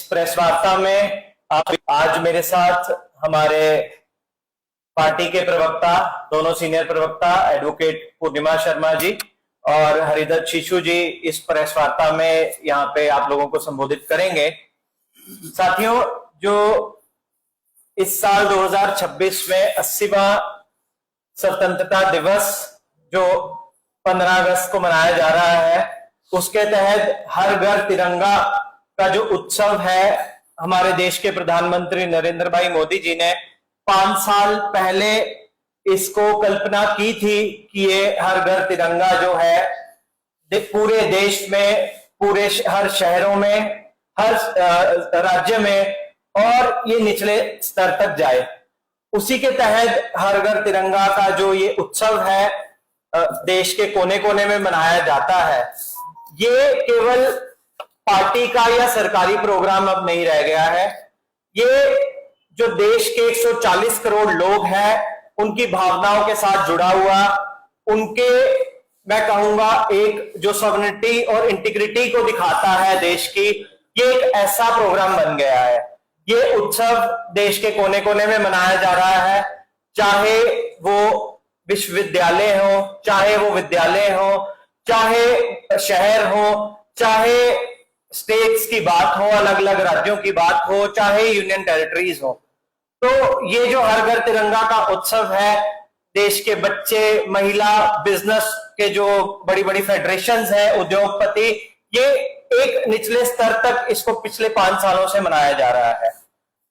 Press वार्ता में आज मेरे साथ हमारे पार्टी के प्रवक्ता, दोनों सीनियर प्रवक्ता एडवोकेट पूर्णिमा शर्मा जी और हरिदत्त शिशु जी इस प्रेस वार्ता में यहाँ पे आप लोगों को संबोधित करेंगे। साथियों, जो इस साल 2026 में 80वां स्वतंत्रता दिवस जो 15 अगस्त को मनाया जा रहा है, उसके तहत हर घर तिरंगा का जो उत्सव है, हमारे देश के प्रधानमंत्री नरेंद्र भाई मोदी जी ने 5 साल पहले इसको कल्पना की थी कि ये हर घर तिरंगा जो है पूरे देश में, पूरे हर शहरों में, हर राज्य में और ये निचले स्तर तक जाए। उसी के तहत हर घर तिरंगा का जो ये उत्सव है देश के कोने कोने में मनाया जाता है। ये केवल पार्टी का या सरकारी प्रोग्राम अब नहीं रह गया है। ये जो देश के 140 करोड़ लोग हैं उनकी भावनाओं के साथ जुड़ा हुआ, उनके मैं कहूंगा एक जो सॉवरेनिटी और इंटीग्रिटी को दिखाता है देश की, ये एक ऐसा प्रोग्राम बन गया है। ये उत्सव देश के कोने कोने में मनाया जा रहा है, चाहे वो विश्वविद्यालय हो, चाहे वो विद्यालय हो, चाहे शहर हो, चाहे स्टेट्स की बात हो, अलग अलग राज्यों की बात हो, चाहे यूनियन टेरिटरीज हो। तो ये जो हर घर तिरंगा का उत्सव है, देश के बच्चे, महिला, बिजनेस के जो बड़ी बड़ी फेडरेशंस हैं, उद्योगपति, ये एक निचले स्तर तक इसको पिछले 5 सालों से मनाया जा रहा है।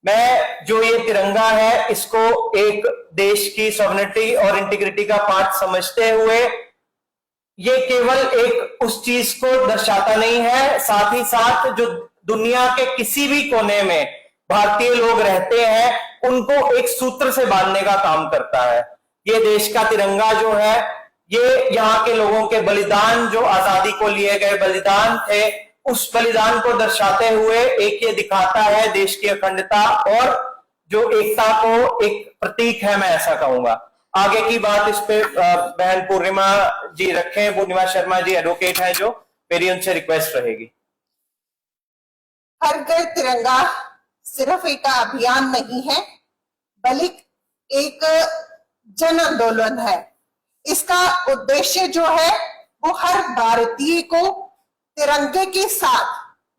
मैं जो ये तिरंगा है इसको एक देश की सॉवरेनिटी और इंटीग्रिटी का पार्ट समझते हुए ये केवल एक उस चीज को दर्शाता नहीं है, साथ ही साथ जो दुनिया के किसी भी कोने में भारतीय लोग रहते हैं उनको एक सूत्र से बांधने का काम करता है। ये देश का तिरंगा जो है, ये यहाँ के लोगों के बलिदान, जो आजादी को लिए गए बलिदान थे, उस बलिदान को दर्शाते हुए एक ये दिखाता है देश की अखंडता और जो एकता को एक प्रतीक है, मैं ऐसा कहूंगा। आगे की बात इस पे बहन पूर्णिमा जी रखें। पूर्णिमा शर्मा जी एडवोकेट है, जो मेरी उनसे रिक्वेस्ट रहेगी। हर घर तिरंगा सिर्फ एक अभियान नहीं है, बल्कि एक जन आंदोलन है। इसका उद्देश्य जो है वो हर भारतीय को तिरंगे के साथ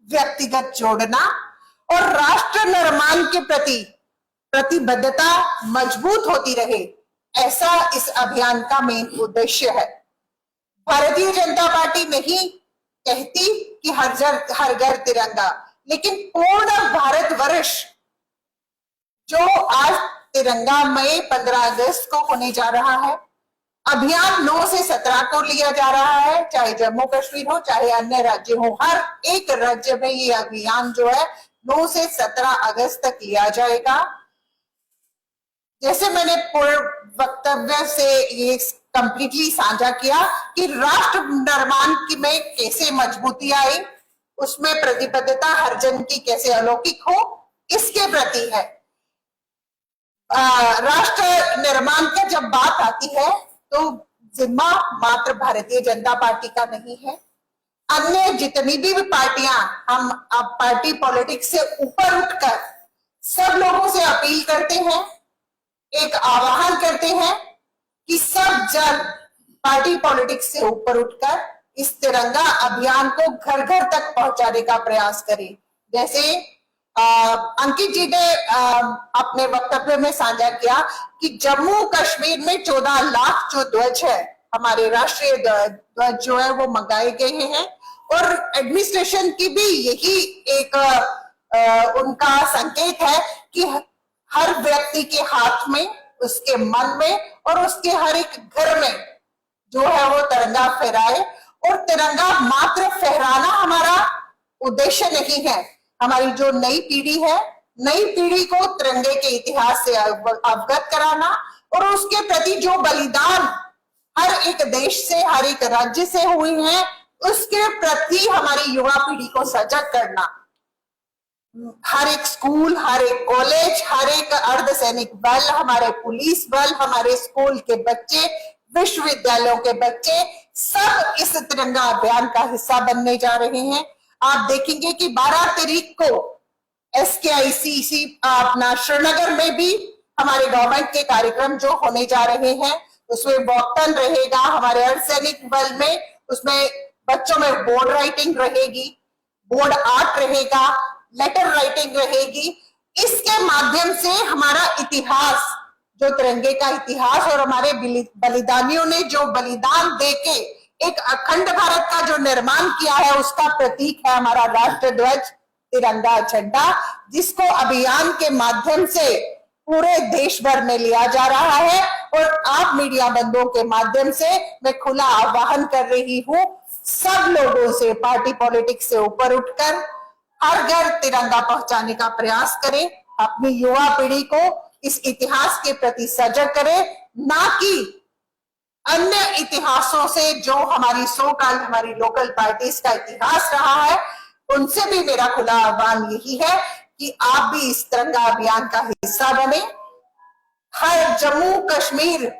व्यक्तिगत जोड़ना और राष्ट्र निर्माण के प्रति प्रतिबद्धता मजबूत होती रहे, ऐसा इस अभियान का मेन उद्देश्य है। भारतीय जनता पार्टी नहीं कहती कि हर घर तिरंगा, लेकिन पूर्ण भारतवर्ष जो आज तिरंगामय 15 अगस्त को होने जा रहा है, अभियान 9 से 17 को लिया जा रहा है, चाहे जम्मू कश्मीर हो, चाहे अन्य राज्य हो, हर एक राज्य में ये अभियान जो है 9 से 17 अगस्त तक लिया जाएगा। जैसे मैंने पूर्ण वक्तव्य से ये कंप्लीटली साझा किया कि राष्ट्र निर्माण में कैसे मजबूती आई, उसमें प्रतिबद्धता हर जन की कैसे अलौकिक हो, इसके प्रति है। राष्ट्र निर्माण का जब बात आती है तो जिम्मा मात्र भारतीय जनता पार्टी का नहीं है। अन्य जितनी भी पार्टियां, हम अब पार्टी पॉलिटिक्स से ऊपर उठकर सब लोगों से अपील करते हैं, एक आह्वान करते हैं कि सब जन पार्टी पॉलिटिक्स से ऊपर उठकर इस तिरंगा अभियान को घर घर तक पहुंचाने का प्रयास करें। जैसे अंकित जी ने अपने वक्तव्य में साझा किया कि जम्मू कश्मीर में 14 लाख जो ध्वज है, हमारे राष्ट्रीय ध्वज जो है वो मंगाए गए हैं और एडमिनिस्ट्रेशन की भी यही एक उनका संकेत है कि हर व्यक्ति के हाथ में, उसके मन में और उसके हर एक घर में जो है वो तिरंगा फहराए। और तिरंगा मात्र फहराना हमारा उद्देश्य नहीं है, हमारी जो नई पीढ़ी है, नई पीढ़ी को तिरंगे के इतिहास से अवगत कराना और उसके प्रति जो बलिदान हर एक देश से, हर एक राज्य से हुए हैं, उसके प्रति हमारी युवा पीढ़ी को सजग करना। हर एक स्कूल, हर एक कॉलेज, हर एक अर्धसैनिक बल, हमारे पुलिस बल, हमारे स्कूल के बच्चे, विश्वविद्यालयों के बच्चे सब इस तिरंगा अभियान का हिस्सा बनने जा रहे हैं। आप देखेंगे कि 12 तारीख को SKICC अपना श्रीनगर में भी हमारे गवर्नमेंट के कार्यक्रम जो होने जा रहे हैं, उसमें वॉकथन रहेगा हमारे अर्धसैनिक बल में, उसमें बच्चों में बोर्ड राइटिंग रहेगी, बोर्ड आर्ट रहेगा, लेटर राइटिंग रहेगी। इसके माध्यम से हमारा इतिहास, जो तिरंगे का इतिहास और हमारे बलिदानियों ने जो बलिदान देके एक अखंड भारत का जो निर्माण किया है, उसका प्रतीक है हमारा राष्ट्र ध्वज तिरंगा झंडा, जिसको अभियान के माध्यम से पूरे देश भर में लिया जा रहा है। और आप मीडिया बंधुओं के माध्यम से मैं खुला आह्वान कर रही हूं सब लोगों से, पार्टी पॉलिटिक्स से ऊपर उठकर हर घर तिरंगा पहुंचाने का प्रयास करें, अपनी युवा पीढ़ी को इस इतिहास के प्रति सजग करें, ना कि अन्य इतिहासों से जो हमारी सो कॉल्ड हमारी लोकल पार्टीज का इतिहास रहा है, उनसे भी मेरा खुला आह्वान यही है कि आप भी इस तिरंगा अभियान का हिस्सा बने। हर जम्मू कश्मीर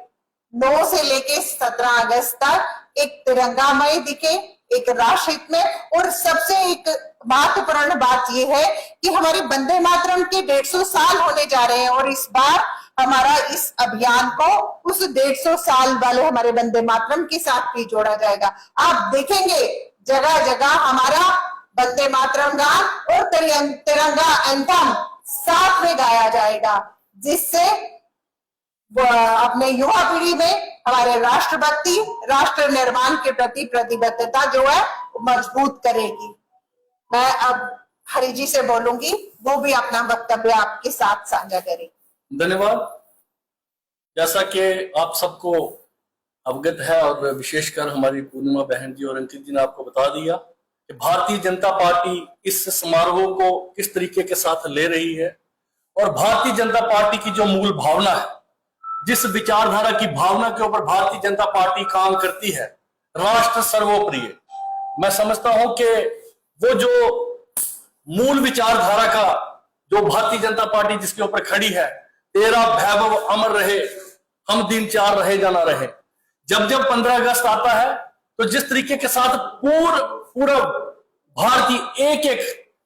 9 से लेके 17 अगस्त तक एक तिरंगामय दिखे, एक राष्ट्रहित में। और सबसे एक महत्वपूर्ण बात यह है कि हमारे वंदे मातरम के 150 साल होने जा रहे हैं, और इस बार हमारा इस अभियान को उस 150 साल वाले हमारे वंदे मातरम के साथ भी जोड़ा जाएगा। आप देखेंगे जगह जगह हमारा वंदे मातरम गान और तिरंगा एंथम साथ में गाया जाएगा, जिससे अपने युवा पीढ़ी में हमारे राष्ट्रभक्ति, राष्ट्र निर्माण के प्रति प्रतिबद्धता जो है मजबूत करेगी। मैं अब हरि जी से बोलूंगी, वो भी अपना वक्तव्य आपके साथ साझा करें। धन्यवाद। जैसा कि आप सबको अवगत है और विशेषकर हमारी पूर्णिमा बहन जी और अंकित जी ने आपको बता दिया कि भारतीय जनता पार्टी इस समारोह को किस तरीके के साथ ले रही है, और भारतीय जनता पार्टी की जो मूल भावना है, जिस विचारधारा की भावना के ऊपर भारतीय जनता पार्टी काम करती है, राष्ट्र सर्वोपरि, मैं समझता हूं कि वो जो मूल विचारधारा का जो भारतीय जनता पार्टी जिसके ऊपर खड़ी है, तेरा वैभव अमर रहे, हम दिन चार रहे जाना रहे। जब जब 15 अगस्त आता है तो जिस तरीके के साथ पूरा भारतीय एक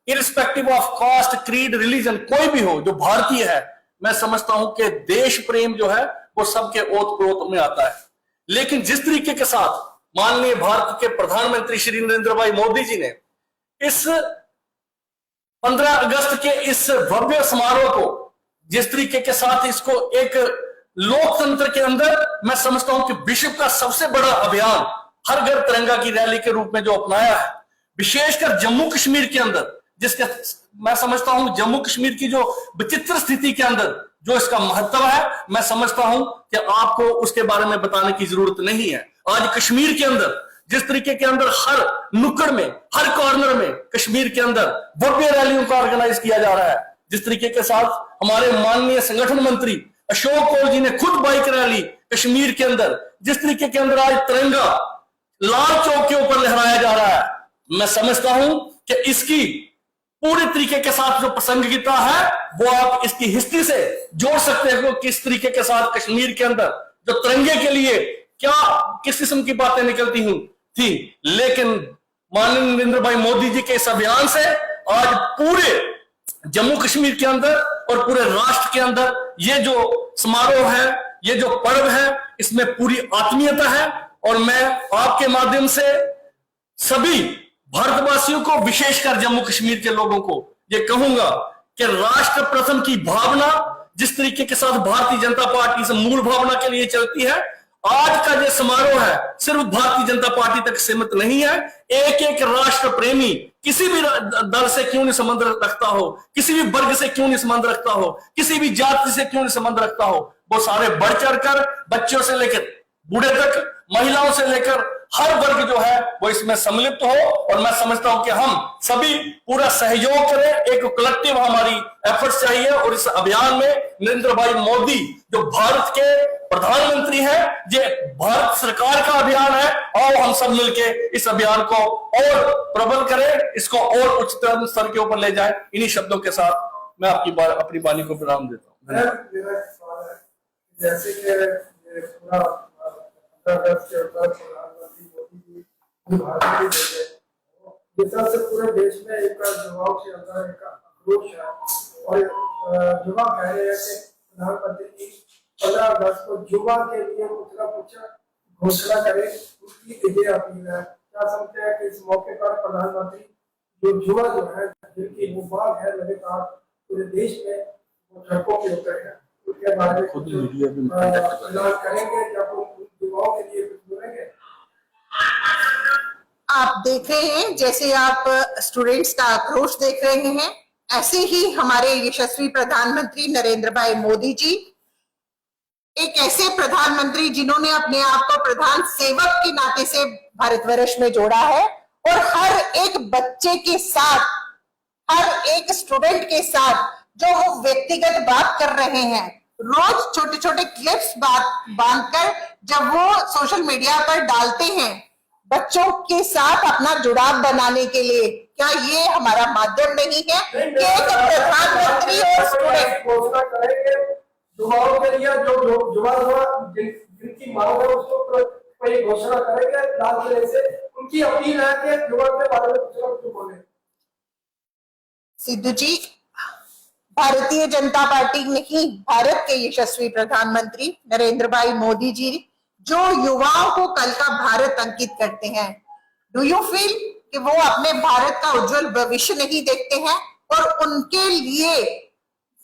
irrespective of caste, creed, religion, कोई भी हो जो भारतीय है, मैं समझता हूं कि देश प्रेम जो है वो सबके ओत प्रोत में आता है। लेकिन जिस तरीके के साथ माननीय भारत के प्रधानमंत्री श्री नरेंद्र भाई मोदी जी ने इस 15 अगस्त के इस भव्य समारोह को जिस तरीके के साथ इसको एक लोकतंत्र के अंदर, मैं समझता हूं कि विश्व का सबसे बड़ा अभियान हर घर तिरंगा की रैली के रूप में जो अपनाया है, विशेषकर जम्मू कश्मीर के अंदर, जिसके मैं समझता हूं जम्मू कश्मीर की जो विचित्र स्थिति के अंदर जो इसका महत्व है, मैं समझता हूं कि आपको उसके बारे में बताने की जरूरत नहीं है। आज कश्मीर के अंदर जिस तरीके के अंदर हर नुक्कड़ में, हर कॉर्नर में कश्मीर के अंदर भव्य रैलियों का ऑर्गेनाइज किया जा रहा है, जिस तरीके के साथ हमारे माननीय संगठन मंत्री अशोक कौल जी ने खुद बाइक रैली कश्मीर के अंदर, जिस तरीके के अंदर आज तिरंगा लाल चौक के ऊपर लहराया जा रहा है, मैं समझता हूं कि इसकी पूरी तरीके के साथ जो प्रासंगिकता है वो आप इसकी हिस्ट्री से जोड़ सकते हो, किस तरीके के साथ कश्मीर के अंदर जो तिरंगे के लिए क्या किस किस्म की बातें निकलती थी। लेकिन माननीय नरेंद्र भाई मोदी जी के इस अभियान से आज पूरे जम्मू कश्मीर के अंदर और पूरे राष्ट्र के अंदर ये जो समारोह है, ये जो पर्व है, इसमें पूरी आत्मीयता है। और मैं आपके माध्यम से सभी भारतवासियों को, विशेषकर जम्मू कश्मीर के लोगों को ये कहूंगा कि राष्ट्र प्रथम की भावना जिस तरीके के साथ भारतीय जनता पार्टी से मूल भावना के लिए चलती है, आज का जो समारोह है सिर्फ भारतीय जनता पार्टी तक सीमित नहीं है। एक एक राष्ट्र प्रेमी किसी भी दल से क्यों नहीं संबंध रखता हो, किसी भी वर्ग से क्यों नहीं संबंध रखता हो, किसी भी जाति से क्यों नहीं संबंध रखता हो, वो सारे बढ़ चढ़कर बच्चों से लेकर बूढ़े तक, महिलाओं से लेकर हर वर्ग जो है वो इसमें सम्मिलित हो। और मैं समझता हूं कि हम सभी पूरा सहयोग करें, एक कलेक्टिव हमारी एफर्ट्स चाहिए। और इस अभियान में नरेंद्र भाई मोदी जो भारत के प्रधानमंत्री हैं, ये भारत सरकार का अभियान है, और हम सब मिलके इस अभियान को और प्रबल करें, इसको और उच्चतम स्तर के ऊपर ले जाएं। इन्हीं शब्दों के साथ मैं अपनी वाणी को विराम देता हूँ। जैसे कि पूरा प्रधानमंत्री मोदी जी भारत से पूरे देश में एक जवाब के अंदर एक आक्रोश है और युवा कह रहे हैं कि प्रधानमंत्री जी 15 अगस्त को युवा के लिए कुछ ना कुछ घोषणा करें, उसकी ये अपील है। क्या समझते हैं कि इस मौके पर प्रधानमंत्री जो युवा जो है जिनकी वो मांग है लगातार पूरे देश में वो सड़कों के ऊपर है, उसके बारे में कुछ ऐलान करेंगे जब उन युवाओं के लिए कुछ बोलेंगे? आप देख रहे हैं, जैसे आप स्टूडेंट्स का आक्रोश देख रहे हैं, ऐसे ही हमारे यशस्वी प्रधानमंत्री नरेंद्र भाई मोदी जी, एक ऐसे प्रधानमंत्री जिन्होंने अपने आप को प्रधान सेवक के नाते से भारतवर्ष में जोड़ा है और हर एक बच्चे के साथ, हर एक स्टूडेंट के साथ जो वो व्यक्तिगत बात कर रहे हैं, रोज छोटे छोटे क्लिप्स बांधकर जब वो सोशल मीडिया पर डालते हैं बच्चों के साथ अपना जुड़ाव बनाने के लिए, क्या ये हमारा माध्यम नहीं है कि एक प्रधानमंत्री और स्टूडेंट घोषणा करेंगे युवाओं के लिए, जो युवा जिनकी मांग है उसको कोई घोषणा करेंगे लाल किले से? उनकी अपील है कि युवा के बारे में कुछ ना कुछ बोले। सिद्धू जी, भारतीय जनता पार्टी नहीं, भारत के यशस्वी प्रधानमंत्री नरेंद्र भाई मोदी जी जो युवाओं को कल का भारत अंकित करते हैं, डू यू फील कि वो अपने भारत का उज्जवल भविष्य नहीं देखते हैं और उनके लिए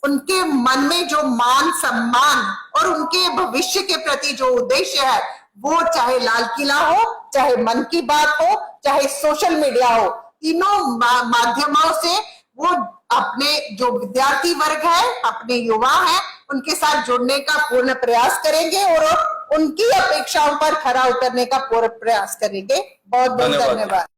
उनके मन में जो मान सम्मान और उनके भविष्य के प्रति जो उद्देश्य है, वो चाहे लाल किला हो, चाहे मन की बात हो, चाहे सोशल मीडिया हो, तीनों माध्यमों से वो अपने जो विद्यार्थी वर्ग है, अपने युवा है, उनके साथ जुड़ने का पूर्ण प्रयास करेंगे और उनकी अपेक्षाओं पर खरा उतरने का पूर्ण प्रयास करेंगे। बहुत बहुत धन्यवाद।